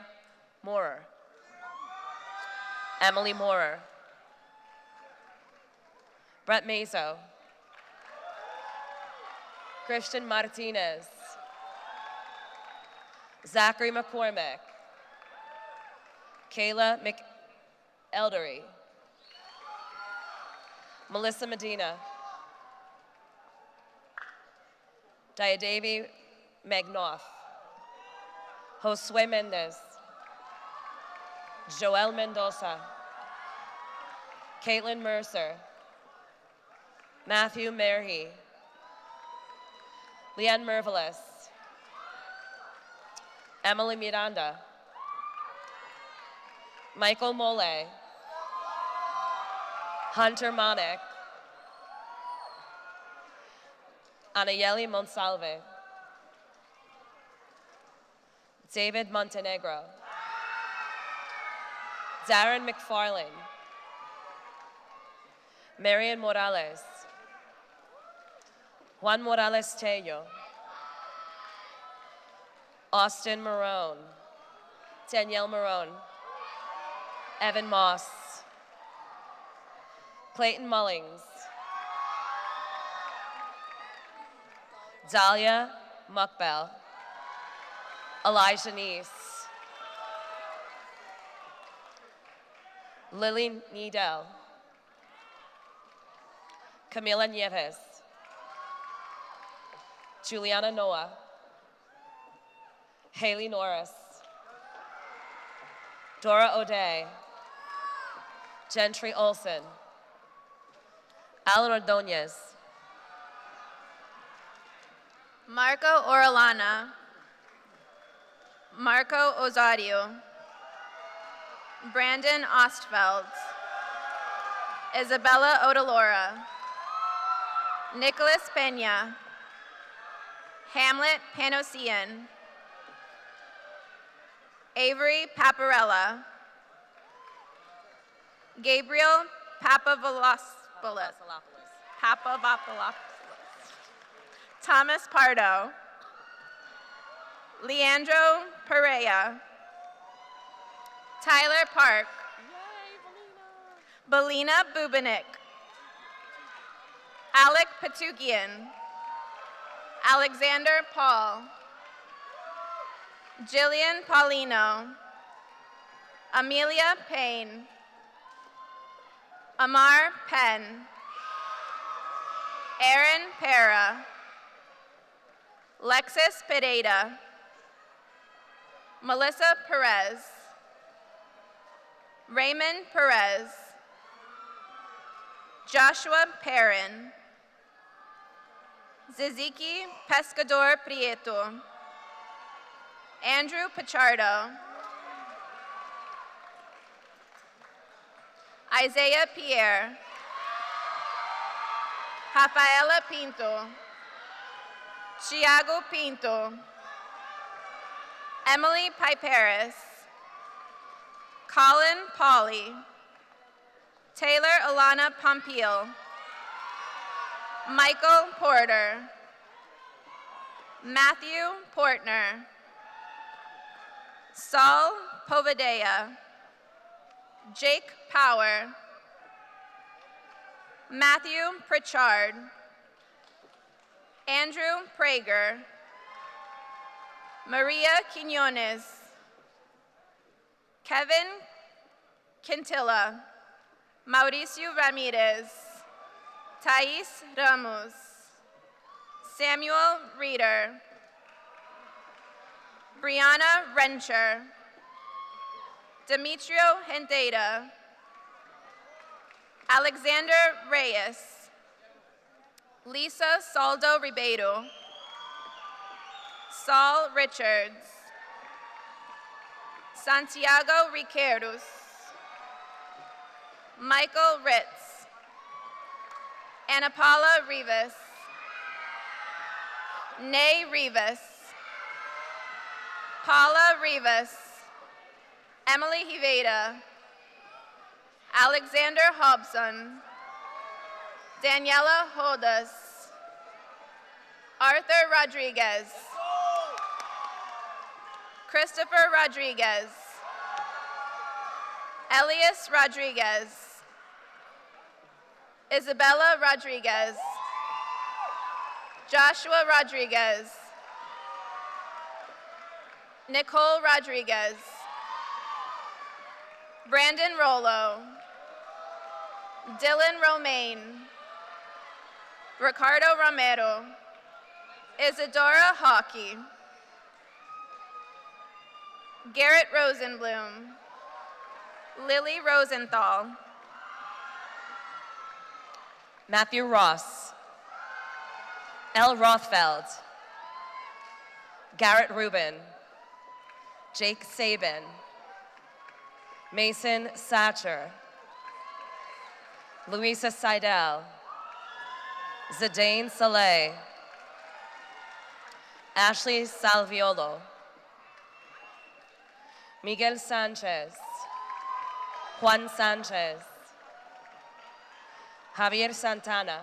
S11: Moorer, Emily Moorer, Brett Mazo, Christian Martinez, Zachary McCormick, Kayla McEldery, Melissa Medina, Diadavi Magnoff, Josue Mendez, Joel Mendoza, Caitlin Mercer, Matthew Merhi, Leanne Mervelis, Emily Miranda, Michael Mole, Hunter Monick, Anayeli Monsalve, David Montenegro, Darren McFarlane, Marian Morales, Juan Morales Tello, Austin Marone, Danielle Marone, Evan Moss, Clayton Mullings, Dahlia Muckbell, Elijah Neese, Lily Needell, Camila Nieves, Juliana Noah, Haley Norris, Dora O'Day, Gentry Olson, Alan Ordonez,
S10: Marco Orellana, Marco Ozario, Brandon Ostfeld, Isabella Odalora, Nicholas Pena, Hamlet Panosian, Avery Paparella, Gabriel Papadopoulos, Thomas Pardo, Leandro Perea, Tyler Park, Belina Bubanik, Alec Patukian, Alexander Paul, Jillian Paulino, Amelia Payne, Amar Penn, Aaron Para, Lexus Pineda, Melissa Perez, Raymond Perez, Joshua Perrin, Ziziki Pescador Prieto, Andrew Pichardo, Isaiah Pierre, Rafaela Pinto, Thiago Pinto, Emily Piperis, Colin Pauley, Taylor Alana Pompil, Michael Porter, Matthew Portner, Saul Povadea, Jake Power, Matthew Pritchard, Andrew Prager, Maria Quinones, Kevin Quintilla, Mauricio Ramirez, Thais Ramos, Samuel Reeder, Brianna Rencher, Demetrio Hendeta, Alexander Reyes, Lisa Saldo Ribeiro, Saul Richards, Santiago Riqueiros, Michael Ritz, Ana Paula Rivas, Nay Rivas, Paula Rivas, Emily Hiveda, Alexander Hobson, Daniela Hodas, Arthur Rodriguez, Christopher Rodriguez, Elias Rodriguez, Isabella Rodriguez, Joshua Rodriguez, Nicole Rodriguez, Brandon Rollo, Dylan Romaine, Ricardo Romero, Isadora Hockey, Garrett Rosenblum, Lily Rosenthal,
S11: Matthew Ross, Elle Rothfeld, Garrett Rubin, Jake Sabin, Mason Satcher, Louisa Seidel, Zidane Saleh, Ashley Salviolo, Miguel Sanchez, Juan Sanchez, Javier Santana,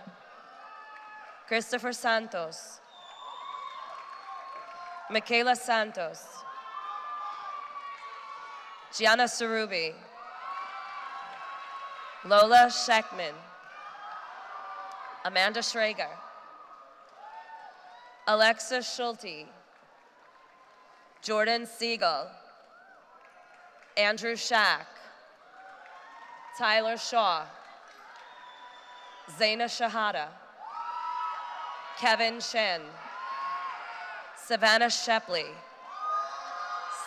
S11: Christopher Santos, Michaela Santos, Gianna Sarubi, Lola Scheckman, Amanda Schrager, Alexa Schulte, Jordan Siegel, Andrew Shack, Tyler Shaw, Zaina Shahada, Kevin Shen, Savannah Shepley,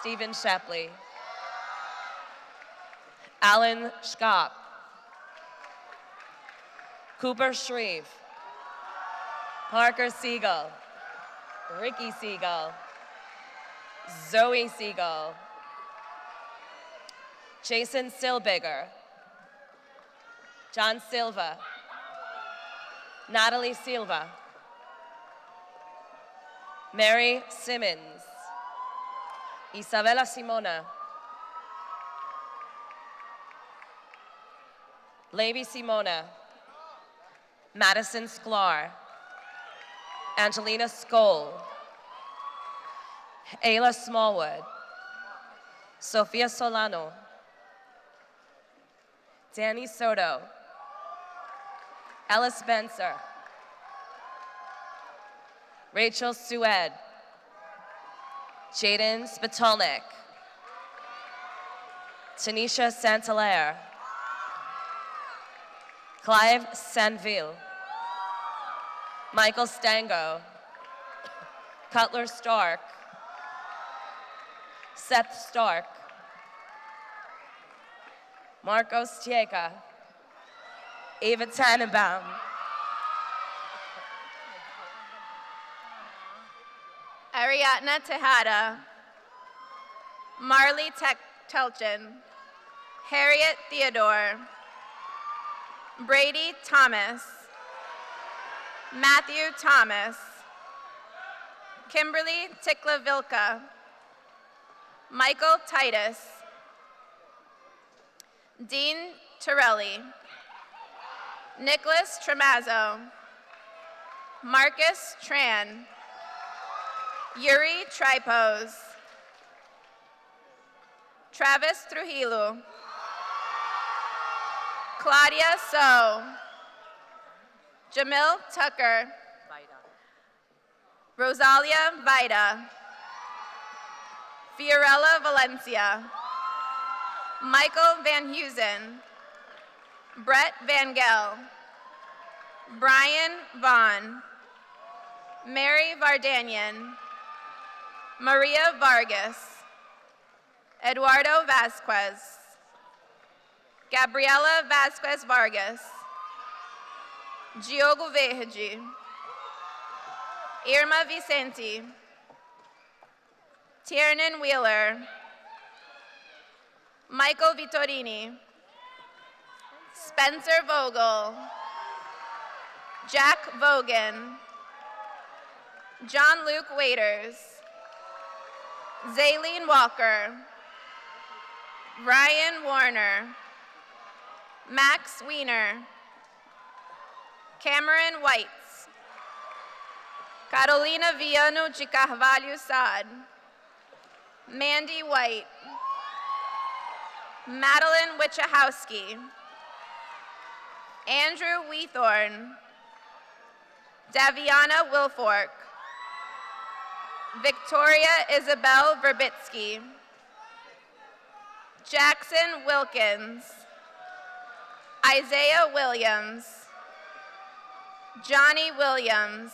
S11: Stephen Shepley, Alan Schkop, Cooper Shreve, Parker Siegel, Ricky Siegel, Zoe Siegel, Jason Silbigger, John Silva, Natalie Silva, Mary Simmons, Isabella Simona, Levi Simona, Madison Sklar, Angelina Skoll, Ayla Smallwood, Sophia Solano, Danny Soto, Ella Spencer, Rachel Sued, Jaden Spitolnik, Tanisha Santalaire, Clive Sanville, Michael Stango, Cutler Stark, Seth Stark, Marcos Tieca, Ava Tannenbaum,
S10: Ariadna Tejada, Marley Telchin, Harriet Theodore, Brady Thomas, Matthew Thomas, Kimberly Tikla-Vilka, Michael Titus, Dean Torelli, Nicholas Tremazzo, Marcus Tran, Yuri Tripos, Travis Trujillo, Claudia So, Jamil Tucker, Rosalia Vida, Fiorella Valencia, Michael Van Heusen, Brett Van Gel, Brian Vaughn, Mary Vardanian, Maria Vargas, Eduardo Vasquez, Gabriela Vasquez Vargas, Diogo Verge, Irma Vicente, Tiernan Wheeler, Michael Vittorini, Spencer Vogel, Jack Vogan, John Luke Waiters, Zaylene Walker, Ryan Warner, Max Wiener, Cameron Whites, Carolina Viano de Carvalho Saad, Mandy White, Madeline Wichahowski, Andrew Weethorn, Daviana Wilfork, Victoria Isabel Verbitsky, Jackson Wilkins, Isaiah Williams, Johnny Williams,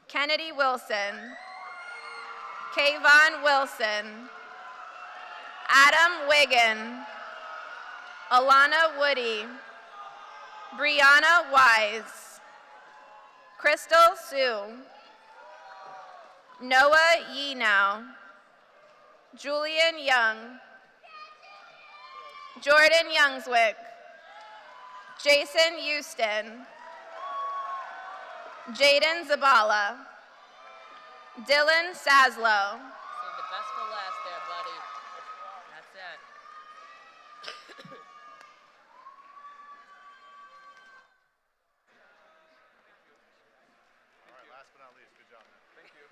S10: Kennedy Wilson, Kayvon Wilson, Adam Wiggin, Alana Woody, Brianna Wise, Crystal Sue, Noah Yenow, Julian Young, Jordan Youngswick, Jason Houston, Jaden Zabala, Dylan Saslow,
S11: Save the best for last there, buddy. That's it.
S3: All right, last but not least, good job, man. Thank you.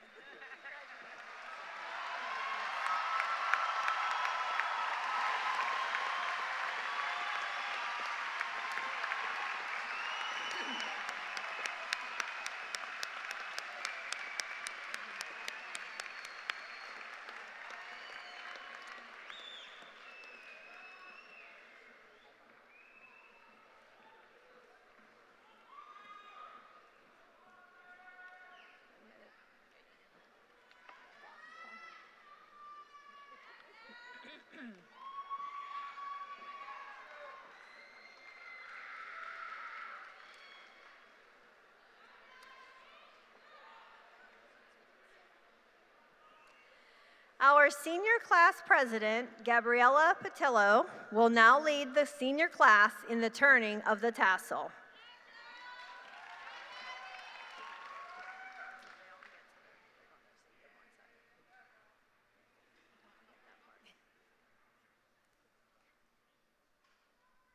S1: Our senior class president, Gabriella Patillo, will now lead the senior class in the turning of the tassel.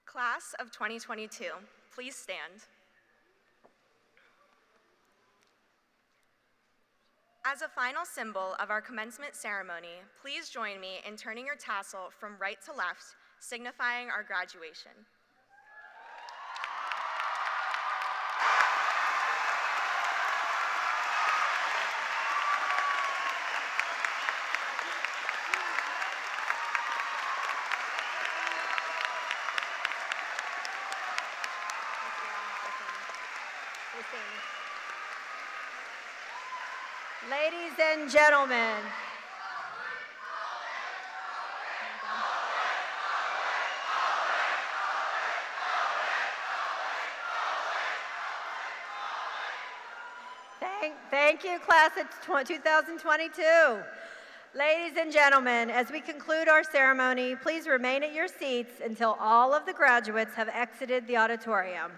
S12: Class of 2022, please stand. As a final symbol of our commencement ceremony, please join me in turning your tassel from right to left, signifying our graduation.
S1: Ladies and gentlemen, Thank you, class of 2022. Ladies and gentlemen, as we conclude our ceremony, please remain at your seats until all of the graduates have exited the auditorium.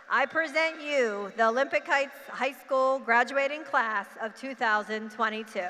S1: I present you the Olympic Heights High School graduating class of 2022.